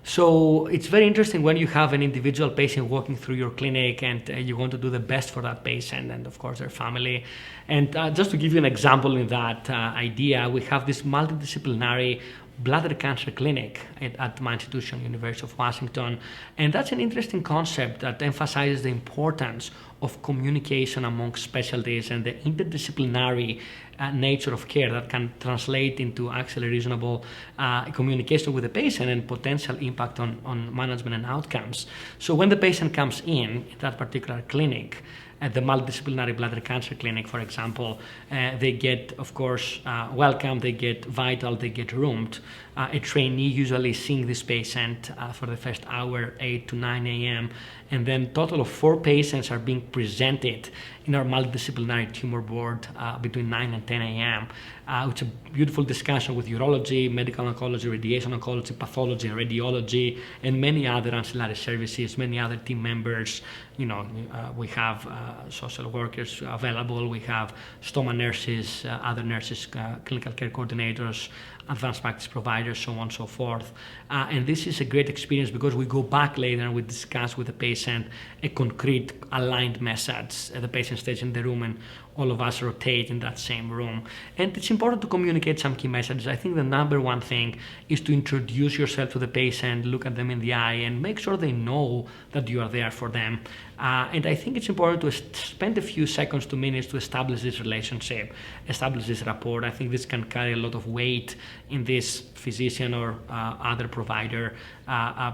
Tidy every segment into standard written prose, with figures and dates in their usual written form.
So it's very interesting when you have an individual patient walking through your clinic and you want to do the best for that patient and of course their family. And just to give you an example in that idea, we have this multidisciplinary bladder cancer clinic at my institution, University of Washington. And that's an interesting concept that emphasizes the importance of communication among specialties and the interdisciplinary nature of care that can translate into actually reasonable communication with the patient and potential impact on management and outcomes. So when the patient comes in that particular clinic, at the multidisciplinary bladder cancer clinic, for example, they get, of course, welcome, they get vital, they get roomed. A trainee usually seeing this patient for the first hour, 8 to 9 a.m. And then total of 4 patients are being presented in our multidisciplinary tumor board between 9 and 10 a.m. It's a beautiful discussion with urology, medical oncology, radiation oncology, pathology, and radiology, and many other ancillary services, many other team members. We have social workers available, we have stoma nurses, other nurses, clinical care coordinators, advanced practice providers, so on and so forth. And this is a great experience because we go back later and we discuss with the patient a concrete aligned message. The patient stays in the room and all of us rotate in that same room. And it's important to communicate some key messages. I think the number one thing is to introduce yourself to the patient, look at them in the eye, and make sure they know that you are there for them. And I think it's important to spend a few seconds to minutes to establish this relationship, establish this rapport. I think this can carry a lot of weight in this physician or other provider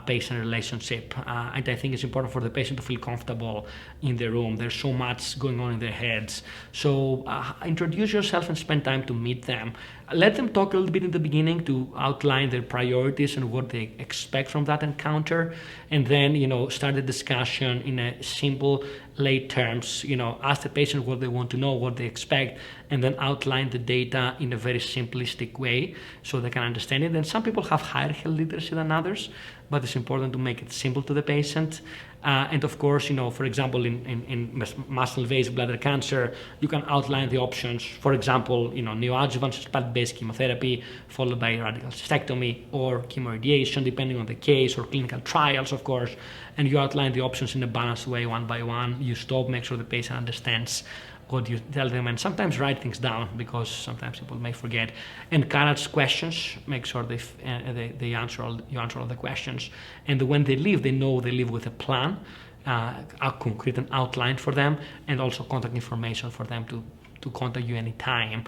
patient relationship. And I think it's important for the patient to feel comfortable in the room. There's so much going on in their heads. So introduce yourself and spend time to meet them. Let them talk a little bit in the beginning to outline their priorities and what they expect from that encounter. And then, start the discussion in a simple, lay terms. Ask the patient what they want to know, what they expect, and then outline the data in a very simplistic way so they can understand it. And some people have higher health literacy than others, but it's important to make it simple to the patient. And of course, for example, in muscle-invasive bladder cancer, you can outline the options. For example, neoadjuvant cisplatin-based chemotherapy followed by radical cystectomy or chemoradiation, depending on the case, or clinical trials, of course. And you outline the options in a balanced way, one by one. You stop, make sure the patient understands what you tell them, and sometimes write things down because sometimes people may forget. Encourage questions, make sure you answer all the questions. And when they leave, they know they leave with a plan, a concrete and outline for them, and also contact information for them to contact you anytime.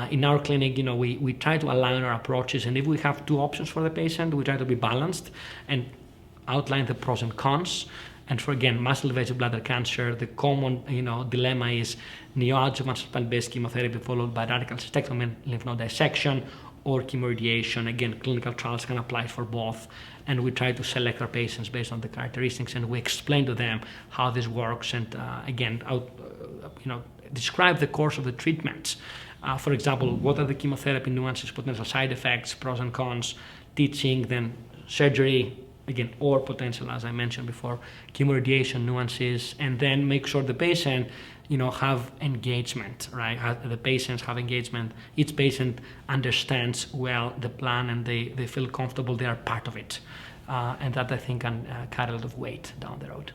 In our clinic, we try to align our approaches, and if we have 2 options for the patient, we try to be balanced and outline the pros and cons. And for, again, muscle-invasive bladder cancer, the common dilemma is neoadjuvant cisplatin-based chemotherapy followed by radical cystectomy and lymph node dissection, or chemoradiation. Again, clinical trials can apply for both. And we try to select our patients based on the characteristics, and we explain to them how this works, and describe the course of the treatments. For example, what are the chemotherapy nuances, potential side effects, pros and cons, teaching, then surgery, again, or potential, as I mentioned before, chemoradiation nuances, and then make sure the patient, have engagement, right? The patients have engagement. Each patient understands well the plan, and they feel comfortable they are part of it. And that, I think, can carry a lot of weight down the road.